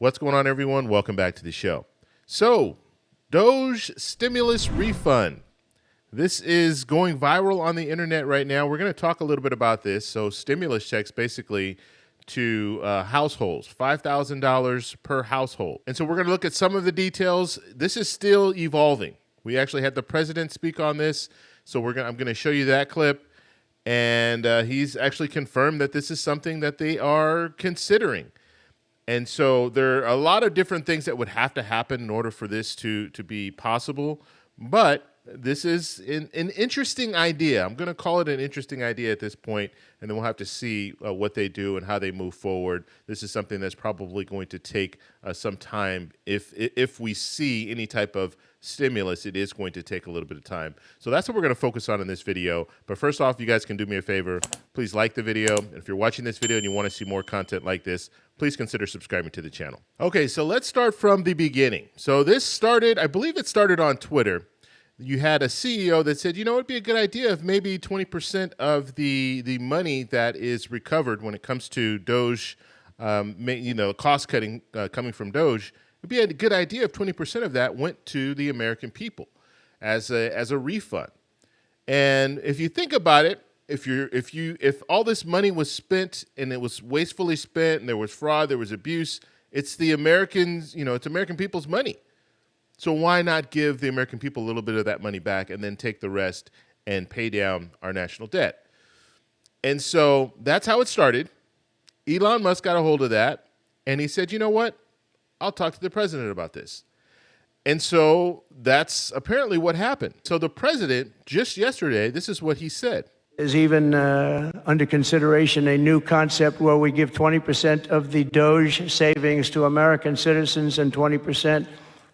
What's going on, everyone? Welcome back to the show. So, Doge stimulus refund. This is going viral on the internet right now. We're going to talk a little bit about this. So, stimulus checks basically to households, $5,000 per household. And so we're going to look at some of the details. This is still evolving. We actually had the president speak on this. So I'm going to show you that clip. And he's actually confirmed that this is something that they are considering. And so there are a lot of different things that would have to happen in order for this to be possible. But this is an interesting idea. I'm going to call it an interesting idea at this point, and then we'll have to see what they do and how they move forward. This is something that's probably going to take some time. If we see any type of stimulus, it is going to take a little bit of time. So that's what we're going to focus on in this video. But first off, you guys can do me a favor. Please like the video. And if you're watching this video and you want to see more content like this, please consider subscribing to the channel. Okay, so let's start from the beginning. So this started, I believe it started on Twitter. You had a CEO that said, you know, it'd be a good idea if maybe 20% of the money that is recovered when it comes to Doge, cost cutting coming from Doge, it'd be a good idea if 20% of that went to the American people as a refund. And if you think about it, if all this money was spent and it was wastefully spent and there was fraud, there was abuse, it's the Americans, it's American people's money. So why not give the American people a little bit of that money back and then take the rest and pay down our national debt? And so that's how it started. Elon Musk got a hold of that, and he said, you know what? I'll talk to the president about this. And so that's apparently what happened. So the president, just yesterday, this is what he said. There's even under consideration a new concept where we give 20% of the Doge savings to American citizens and 20%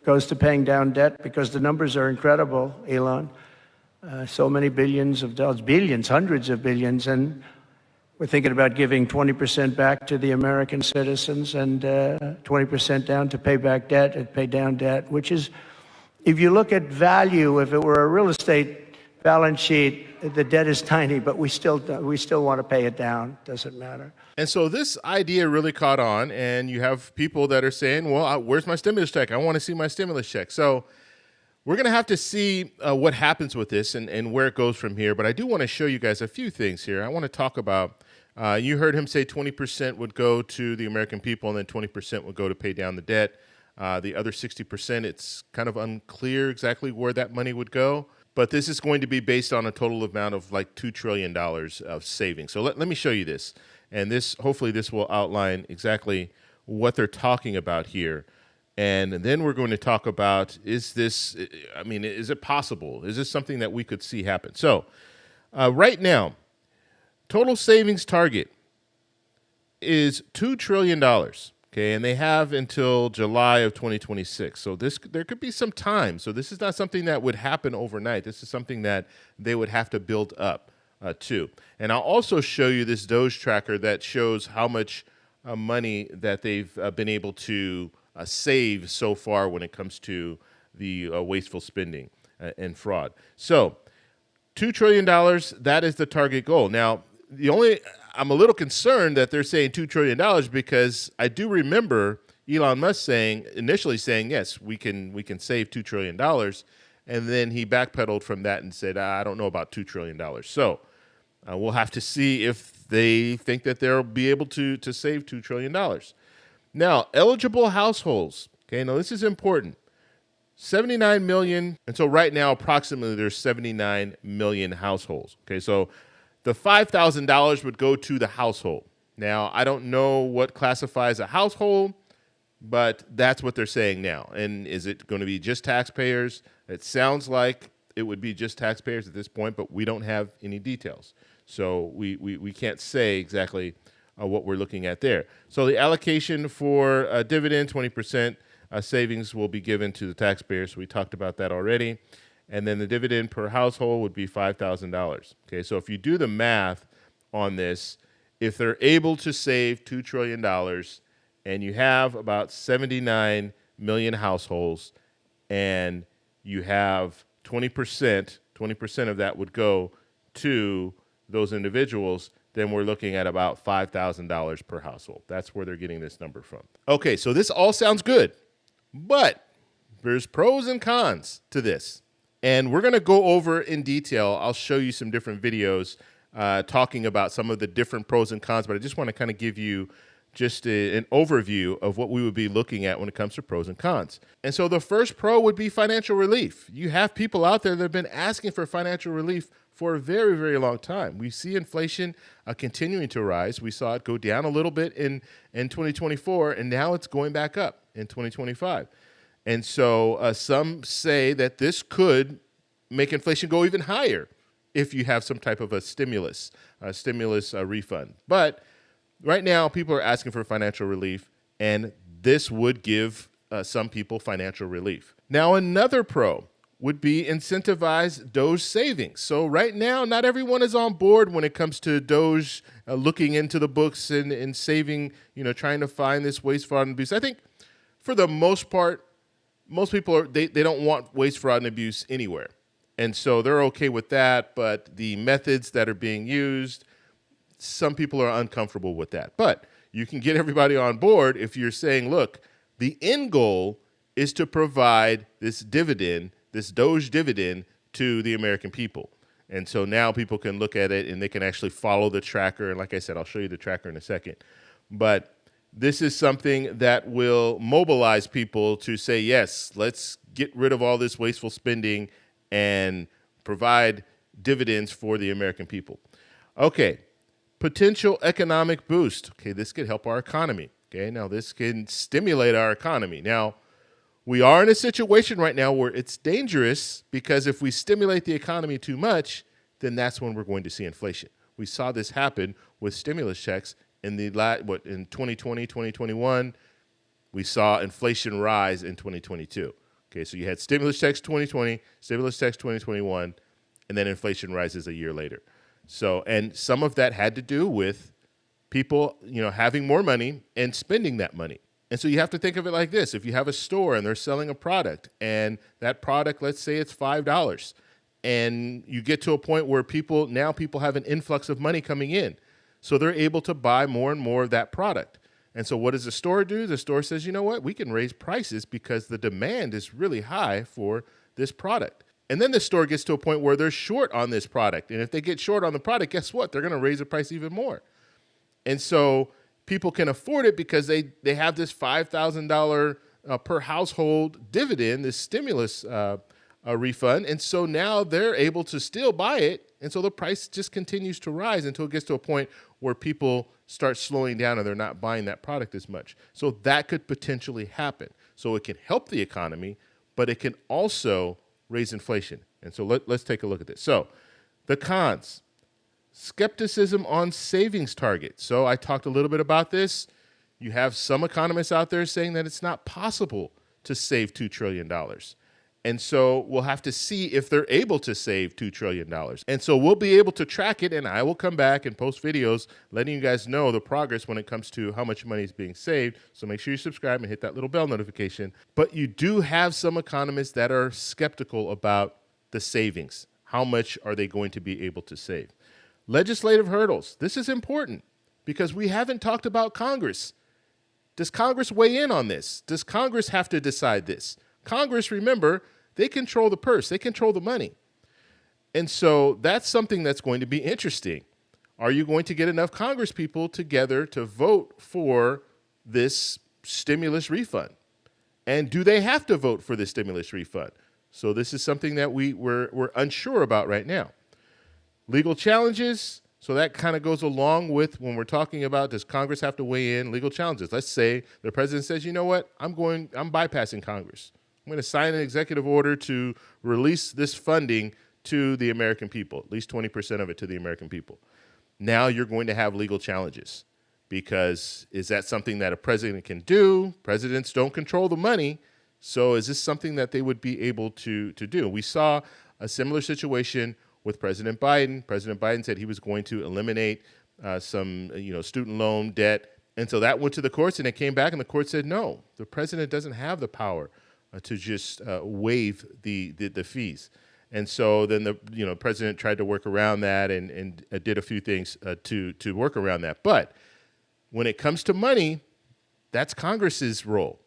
goes to paying down debt, because the numbers are incredible, Elon. So many billions of dollars, billions, hundreds of billions, and we're thinking about giving 20% back to the American citizens and 20% down to pay back debt and pay down debt, which is, if you look at value, if it were a real estate balance sheet, the debt is tiny, but we still want to pay it down. Doesn't matter. And so this idea really caught on, and you have people that are saying, well, where's my stimulus check? I want to see my stimulus check. So we're going to have to see what happens with this and where it goes from here. But I do want to show you guys a few things here. I want to talk about, you heard him say 20% would go to the American people and then 20% would go to pay down the debt. The other 60%, it's kind of unclear exactly where that money would go. But this is going to be based on a total amount of like $2 trillion of savings. So let me show you this. And hopefully this will outline exactly what they're talking about here. And then we're going to talk about, is it possible? Is this something that we could see happen? So right now, total savings target is $2 trillion. Okay, and they have until July of 2026. So there could be some time. So this is not something that would happen overnight. This is something that they would have to build up to. And I'll also show you this Doge tracker that shows how much money that they've been able to save so far when it comes to the wasteful spending and fraud. So $2 trillion, that is the target goal. Now, I'm a little concerned that they're saying $2 trillion because I do remember Elon Musk initially saying, yes, we can save $2 trillion. And then he backpedaled from that and said, I don't know about $2 trillion. So we'll have to see if they think that they'll be able to save $2 trillion. Now, eligible households. Okay, now this is important. 79 million. And so right now, approximately there's 79 million households. Okay, so the $5,000 would go to the household. Now, I don't know what classifies a household, but that's what they're saying now. And is it going to be just taxpayers? It sounds like it would be just taxpayers at this point, but we don't have any details. So we can't say exactly what we're looking at there. So the allocation for dividend, 20% savings will be given to the taxpayers. So we talked about that already. And then the dividend per household would be $5,000. Okay, so if you do the math on this, if they're able to save $2 trillion and you have about 79 million households and you have 20% of that would go to those individuals, then we're looking at about $5,000 per household. That's where they're getting this number from. Okay, so this all sounds good, but there's pros and cons to this. And we're going to go over in detail. I'll show you some different videos talking about some of the different pros and cons, but I just want to kind of give you just an overview of what we would be looking at when it comes to pros and cons. And so the first pro would be financial relief. You have people out there that have been asking for financial relief for a very, very long time. We see inflation continuing to rise. We saw it go down a little bit in 2024, and now it's going back up in 2025. And so some say that this could make inflation go even higher if you have some type of a stimulus refund. But right now, people are asking for financial relief, and this would give some people financial relief. Now, another pro would be incentivize Doge savings. So right now, not everyone is on board when it comes to Doge looking into the books and saving, trying to find this waste, fraud, and abuse. I think for the most part, most people they don't want waste, fraud, and abuse anywhere. And so they're okay with that, but the methods that are being used, some people are uncomfortable with that. But you can get everybody on board if you're saying, look, the end goal is to provide this dividend, this Doge dividend, to the American people. And so now people can look at it and they can actually follow the tracker. And like I said, I'll show you the tracker in a second. But this is something that will mobilize people to say, yes, let's get rid of all this wasteful spending and provide dividends for the American people. Okay, potential economic boost. Okay, this could help our economy. Okay, now this can stimulate our economy. Now, we are in a situation right now where it's dangerous because if we stimulate the economy too much, then that's when we're going to see inflation. We saw this happen with stimulus checks in in 2020, 2021. We saw inflation rise in 2022. Okay, so you had stimulus checks 2020, stimulus checks 2021, and then inflation rises a year later. So, and some of that had to do with people, having more money and spending that money. And so you have to think of it like this. If you have a store and they're selling a product and that product, let's say it's $5, and you get to a point where people have an influx of money coming in. So they're able to buy more and more of that product. And so what does the store do? The store says, you know what, we can raise prices because the demand is really high for this product. And then the store gets to a point where they're short on this product. And if they get short on the product, guess what? They're going to raise the price even more. And so people can afford it because they have this $5,000 per household dividend, this stimulus refund. And so now they're able to still buy it. And so the price just continues to rise until it gets to a point where people start slowing down and they're not buying that product as much. So that could potentially happen. So it can help the economy, but it can also raise inflation. And so let's take a look at this. So the cons. Skepticism on savings targets. So I talked a little bit about this. You have some economists out there saying that it's not possible to save $2 trillion. And so we'll have to see if they're able to save $2 trillion. And so we'll be able to track it, and I will come back and post videos letting you guys know the progress when it comes to how much money is being saved. So make sure you subscribe and hit that little bell notification. But you do have some economists that are skeptical about the savings. How much are they going to be able to save? Legislative hurdles. This is important because we haven't talked about Congress. Does Congress weigh in on this? Does Congress have to decide this? Congress, remember, they control the purse. They control the money. And so that's something that's going to be interesting. Are you going to get enough Congress people together to vote for this stimulus refund? And do they have to vote for this stimulus refund? So this is something that we're unsure about right now. Legal challenges, so that kind of goes along with when we're talking about does Congress have to weigh in, legal challenges. Let's say the president says, you know what, I'm bypassing Congress. I'm going to sign an executive order to release this funding to the American people, at least 20% of it to the American people. Now you're going to have legal challenges because is that something that a president can do? Presidents don't control the money. So is this something that they would be able to do? We saw a similar situation with President Biden. President Biden said he was going to eliminate some student loan debt. And so that went to the courts and it came back and the court said, no, the president doesn't have the power to just waive the fees. And so then the president tried to work around that and did a few things to work around that. But when it comes to money, that's Congress's role.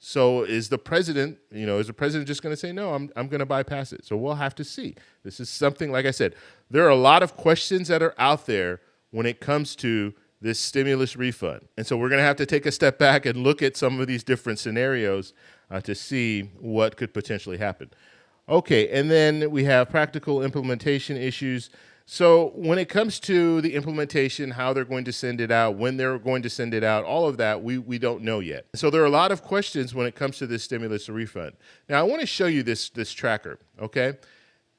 So is the president just going to say, no, I'm going to bypass it? So we'll have to see. This is something, like I said, there are a lot of questions that are out there when it comes to this stimulus refund. And so we're going to have to take a step back and look at some of these different scenarios to see what could potentially happen. Okay, and then we have practical implementation issues. So when it comes to the implementation, how they're going to send it out, when they're going to send it out, all of that, we don't know yet. So there are a lot of questions when it comes to this stimulus refund. Now, I want to show you this tracker, okay?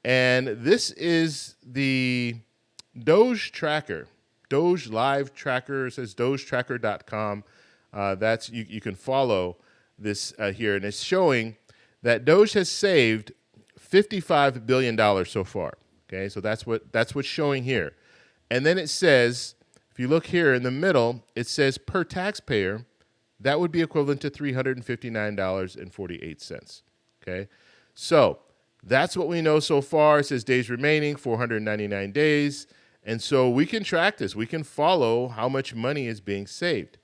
And this is the Doge tracker, Doge live tracker. It says dogetracker.com. You can follow this here, and it's showing that Doge has saved $55 billion so far. Okay, so that's what's showing here. And then it says, if you look here in the middle, it says per taxpayer, that would be equivalent to $359.48. Okay, so that's what we know so far. It says days remaining, 499 days. And so we can track this. We can follow how much money is being saved.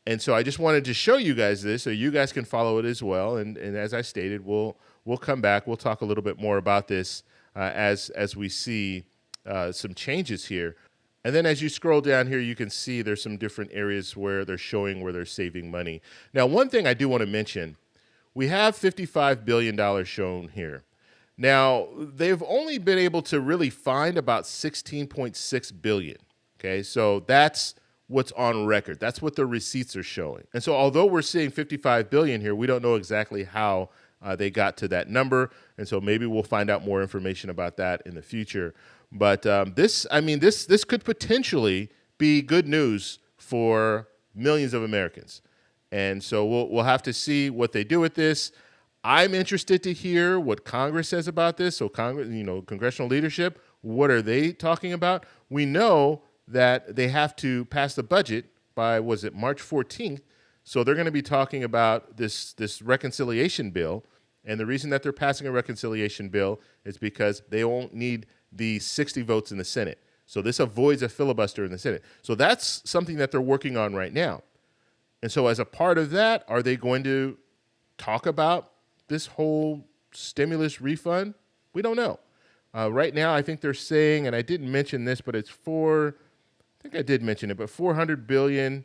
And so I just wanted to show you guys this so you guys can follow it as well. And as I stated, we'll come back. We'll talk a little bit more about this as we see some changes here. And then as you scroll down here, you can see there's some different areas where they're showing where they're saving money. Now, one thing I do want to mention, we have $55 billion shown here. Now, they've only been able to really find about $16.6 billion. Okay, so that's what's on record. That's what the receipts are showing. And so although we're seeing $55 billion here, we don't know exactly how they got to that number. And so maybe we'll find out more information about that in the future. But this could potentially be good news for millions of Americans. And so we'll have to see what they do with this. I'm interested to hear what Congress says about this. So Congress, congressional leadership, what are they talking about? We know that they have to pass the budget by, March 14th? So they're going to be talking about this reconciliation bill. And the reason that they're passing a reconciliation bill is because they won't need the 60 votes in the Senate. So this avoids a filibuster in the Senate. So that's something that they're working on right now. And so as a part of that, are they going to talk about this whole stimulus refund? We don't know. Right now, I think they're saying, and I didn't mention this, but I think I did mention it, but $400 billion.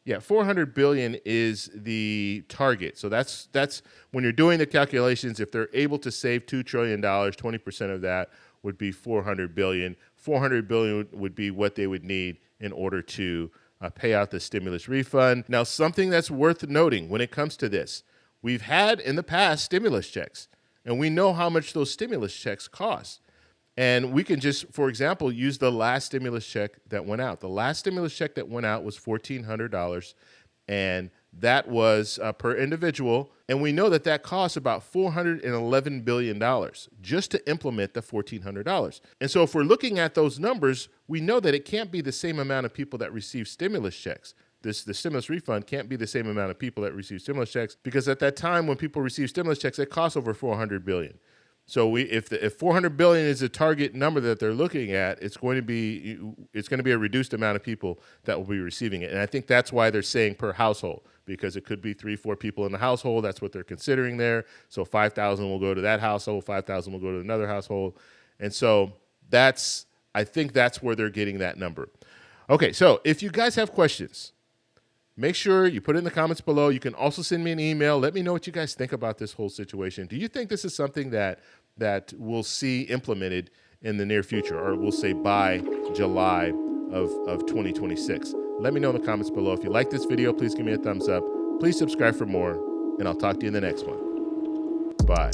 Yeah, $400 billion is the target. So that's when you're doing the calculations, if they're able to save $2 trillion, 20% of that would be $400 billion. $400 billion would be what they would need in order to pay out the stimulus refund. Now, something that's worth noting when it comes to this, we've had in the past stimulus checks, and we know how much those stimulus checks cost. And we can just, for example, use the last stimulus check that went out. The last stimulus check that went out was $1,400, and that was per individual. And we know that that costs about $411 billion just to implement the $1,400. And so if we're looking at those numbers, we know that it can't be the same amount of people that receive stimulus checks. The stimulus refund can't be the same amount of people that receive stimulus checks, because at that time when people receive stimulus checks, it costs over $400 billion. So if $400 billion is the target number that they're looking at, it's going to be a reduced amount of people that will be receiving it. And I think that's why they're saying per household, because it could be 3-4 people in the household. That's what they're considering there. So 5,000 will go to that household, 5,000 will go to another household. And so I think that's where they're getting that number. Okay, so if you guys have questions, make sure you put it in the comments below. You can also send me an email. Let me know what you guys think about this whole situation. Do you think this is something that we'll see implemented in the near future, or we'll say by July of 2026? Let me know in the comments below. If you like this video, please give me a thumbs up. Please subscribe for more, and I'll talk to you in the next one. Bye.